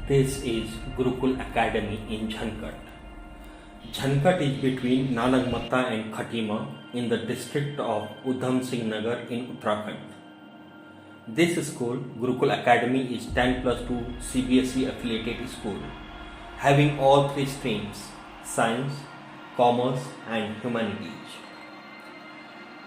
This is Gurukul Academy in Jhankat. Jhankat is between Nanagmatta and Khatima in the district of Udham Singh Nagar in Uttarakhand. This school, Gurukul Academy, is 10 plus 2 CBSE affiliated school, having all three streams: science, commerce and humanities.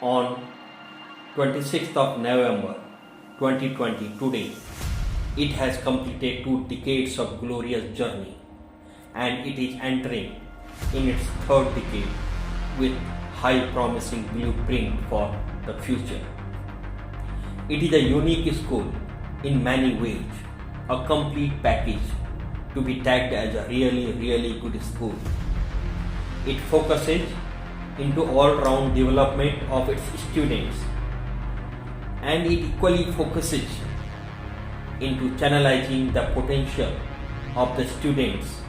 On 26th of November 2020, today, it has completed 2 decades of glorious journey and it is entering in its 3rd decade with high promising blueprint for the future. It is a unique school in many ways, a complete package to be tagged as a really good school. It focuses into all-round development of its students, and it equally focuses into channelizing the potential of the students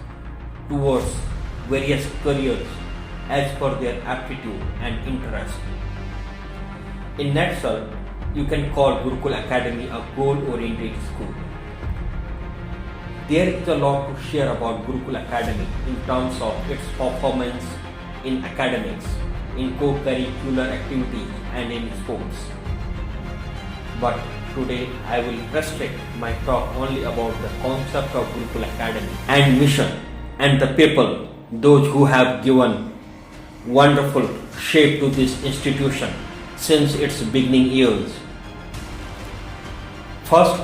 towards various careers as per their aptitude and interest. In nutshell, you can call Gurukul Academy a goal-oriented school. There is a lot to share about Gurukul Academy in terms of its performance in academics, in co-curricular activities and in sports. But today I will restrict my talk only about the concept of Gurukul Academy and mission and the people, those who have given wonderful shape to this institution since its beginning years. First,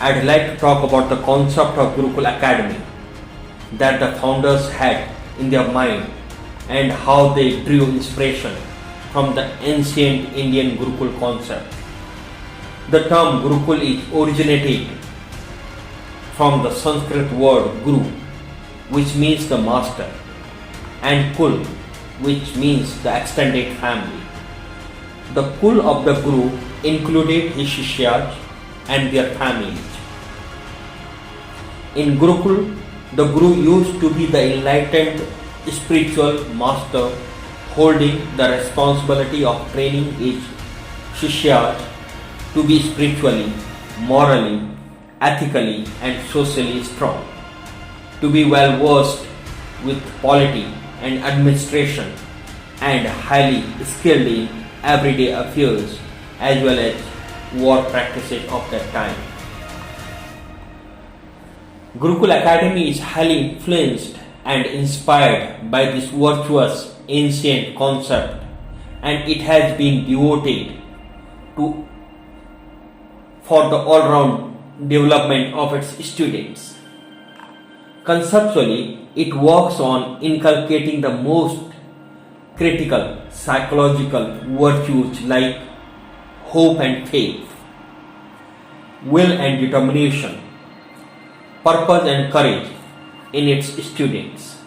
I'd like to talk about the concept of Gurukul Academy that the founders had in their mind and how they drew inspiration from the ancient Indian Gurukul concept. The term Gurukul is originated from the Sanskrit word Guru, which means the master, and Kul, which means the extended family. The Kul of the Guru included his Shishyas and their families. In Gurukul, the Guru used to be the enlightened spiritual master holding the responsibility of training his Shishyas to be spiritually, morally, ethically and socially strong, to be well versed with polity and administration and highly skilled in everyday affairs as well as war practices of that time. Gurukul Academy is highly influenced and inspired by this virtuous ancient concept, and it has been devoted to for the all-round development of its students. Conceptually, it works on inculcating the most critical psychological virtues like hope and faith, will and determination, purpose and courage in its students.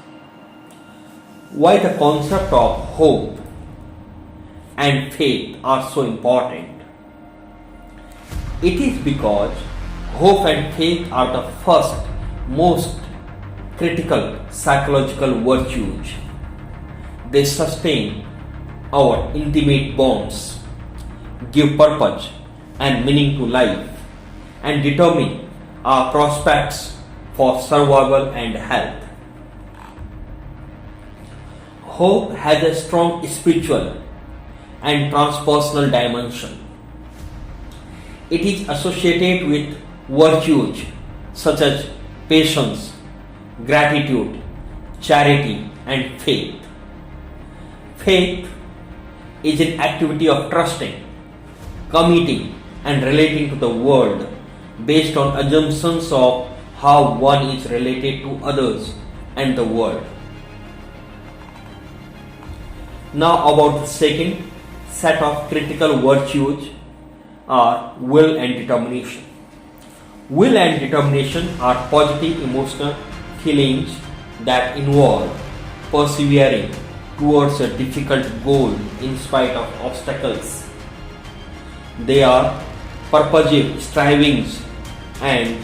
Why the concept of hope and faith are so important? It is because hope and faith are the first, most critical psychological virtues. They sustain our intimate bonds, give purpose and meaning to life, and determine our prospects for survival and health. Hope has a strong spiritual and transpersonal dimension. It is associated with virtues such as patience, gratitude, charity and faith. Faith is an activity of trusting, committing and relating to the world based on assumptions of how one is related to others and the world. Now about the second set of critical virtues are will and determination. Will and determination are positive emotional feelings that involve persevering towards a difficult goal in spite of obstacles. They are purposive strivings and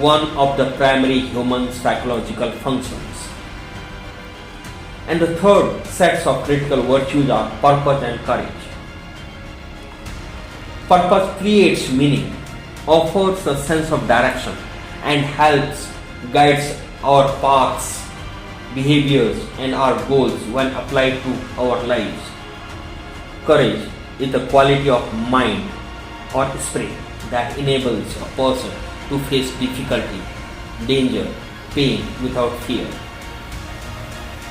one of the primary human psychological functions. And the third sets of critical virtues are purpose and courage. Purpose creates meaning, offers a sense of direction and helps guides our paths, behaviors, and our goals when applied to our lives. Courage is the quality of mind or spirit that enables a person to face difficulty, danger, pain without fear.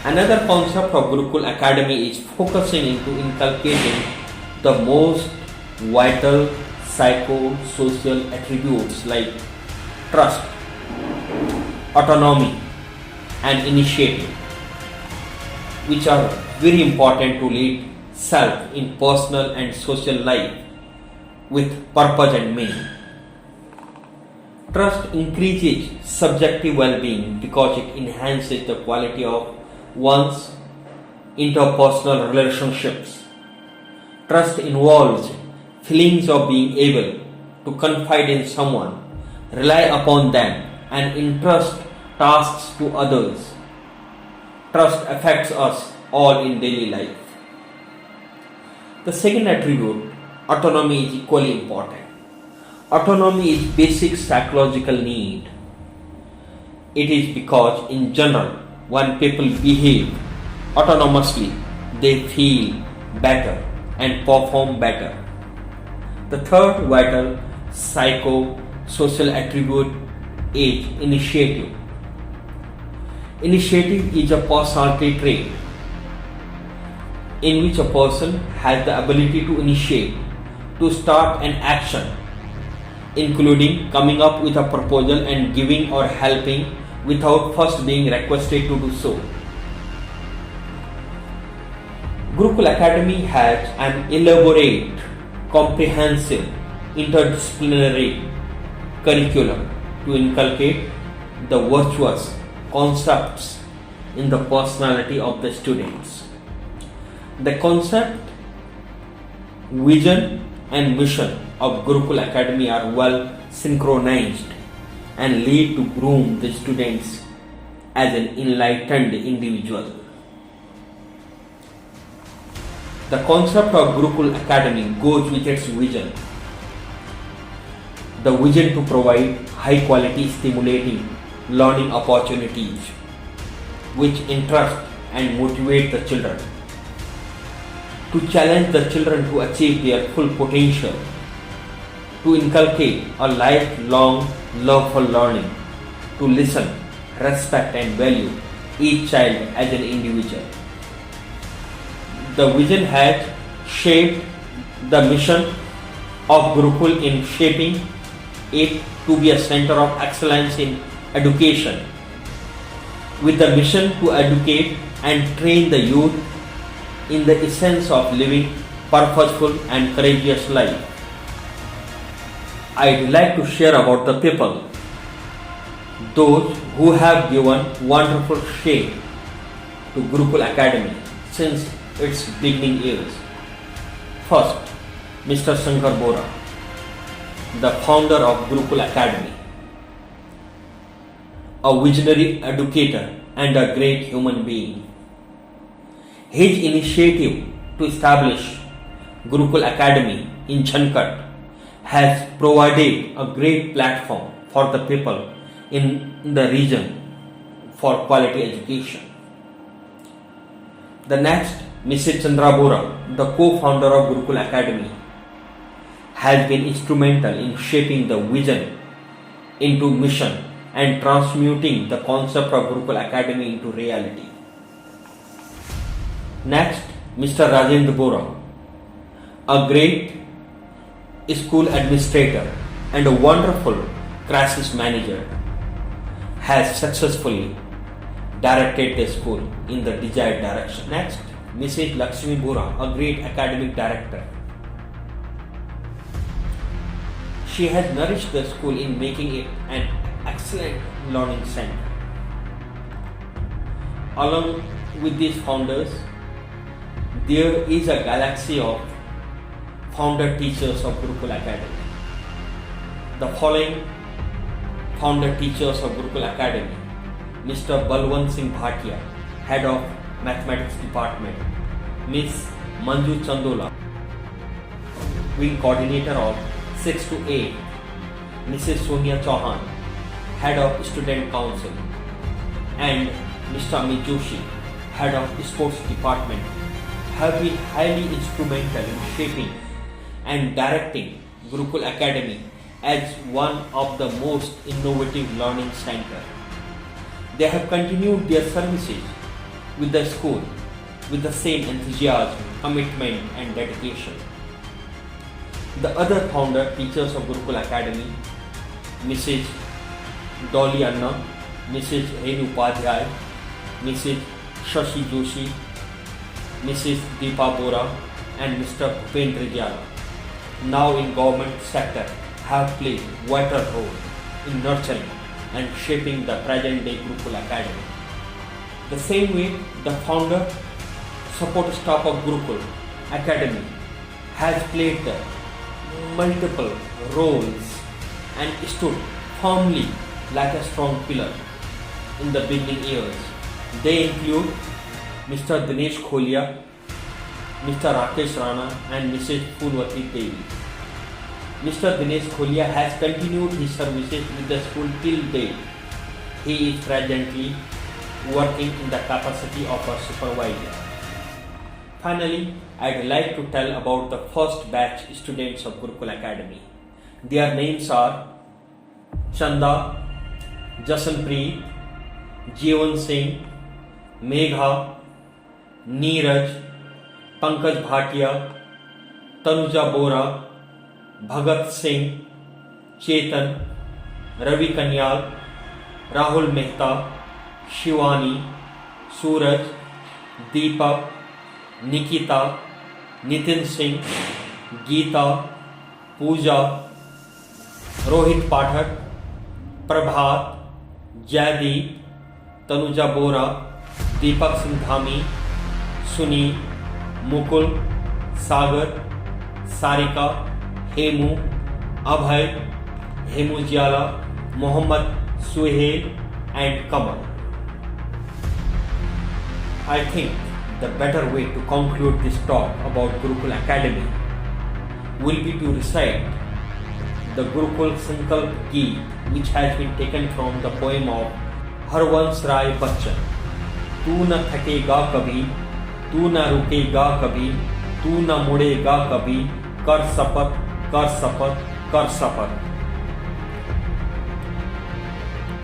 Another concept of Gurukul Academy is focusing into inculcating the most vital psycho-social attributes like trust, autonomy, and initiative, which are very important to lead self in personal and social life with purpose and meaning. Trust increases subjective well-being because it enhances the quality of one's interpersonal relationships. Trust involves feelings of being able to confide in someone, rely upon them, and entrust tasks to others. Trust affects us all in daily life. The second attribute, autonomy, is equally important. Autonomy is basic psychological need. It is because in general, when people behave autonomously, they feel better and perform better. The third vital psycho-social attribute is initiative. Initiative is a personality trait in which a person has the ability to initiate, to start an action, including coming up with a proposal and giving or helping without first being requested to do so. Gurukul Academy has an elaborate, comprehensive, interdisciplinary curriculum to inculcate the virtuous concepts in the personality of the students. The concept, vision, and mission of Gurukul Academy are well synchronized and lead to groom the students as an enlightened individual. The concept of Gurukul Academy goes with its vision. The vision to provide high quality stimulating learning opportunities which interest and motivate the children, to challenge the children to achieve their full potential, to inculcate a lifelong love for learning, to listen, respect and value each child as an individual. The vision has shaped the mission of Gurukul in shaping it to be a center of excellence in education, with the mission to educate and train the youth in the essence of living purposeful and courageous life. I'd like to share about the people, those who have given wonderful shape to Gurukul Academy since its beginning years. First, Mr. Shankar Bora, the founder of Gurukul Academy, a visionary educator and a great human being. His initiative to establish Gurukul Academy in Jhankat has provided a great platform for the people in the region for quality education. The next, Mrs. Chandra Bora, the co-founder of Gurukul Academy, has been instrumental in shaping the vision into mission and transmuting the concept of Gurukul Academy into reality. Next, Mr. Rajendra Bora, a great school administrator and a wonderful crisis manager, has successfully directed the school in the desired direction. Next, Mrs. Lakshmi Bora, a great academic director. She has nourished the school in making it an excellent learning center. Along with these founders, there is a galaxy of founder teachers of Gurukul Academy. The following founder teachers of Gurukul Academy: Mr. Balwant Singh Bhatia, Head of Mathematics Department; Ms. Manju Chandola, Wing Coordinator of 6 to 8; Mrs. Sonia Chauhan, Head of Student Council, and Mr. Amit Joshi, Head of Sports Department, have been highly instrumental in shaping and directing Gurukul Academy as one of the most innovative learning centers. They have continued their services with the school with the same enthusiasm, commitment and dedication. The other founder teachers of Gurukul Academy, Mrs. Dolly Anna, Mrs. Renu Upadhyay, Mrs. Shashi Joshi, Mrs. Deepa Bora and Mr. Bhupendra Jala, now in government sector, have played vital role in nurturing and shaping the present day Gurukul Academy. The same way, the founder support staff of Gurukul Academy has played the multiple roles and stood firmly like a strong pillar in the beginning years. They include Mr. Dinesh Kholia, Mr. Rakesh Rana and Mrs. Phoolwati Devi. Mr. Dinesh Kholia has continued his services with the school till date. He is presently working in the capacity of a supervisor. Finally, I'd like to tell about the first batch students of Gurukul Academy. Their names are Chanda, Jasanpreet, Jeevan Singh, Megha, Neeraj, Pankaj Bhatia, Tanuja Bora, Bhagat Singh, Chetan, Ravi Kanyal, Rahul Mehta, Shivani, Suraj, Deepak, Nikita, Nitin Singh, Geeta, Pooja, Rohit Pathak, Prabhat, Jaideep, Tanuja Bora, Deepak Singh Dhami, Suni, Mukul, Sagar, Sarika, Hemu, Abhay, Hemu Jiala, Mohammad Suhail and Kamal. I think the better way to conclude this talk about Gurukul Academy will be to recite the Gurukul Sankalp Geet, which has been taken from the poem of Harvansh Rai Bachchan. तू न थकेगा कभी, तू न रुकेगा कभी, तू न मुड़ेगा कभी, कर शपथ, कर शपथ, कर शपथ।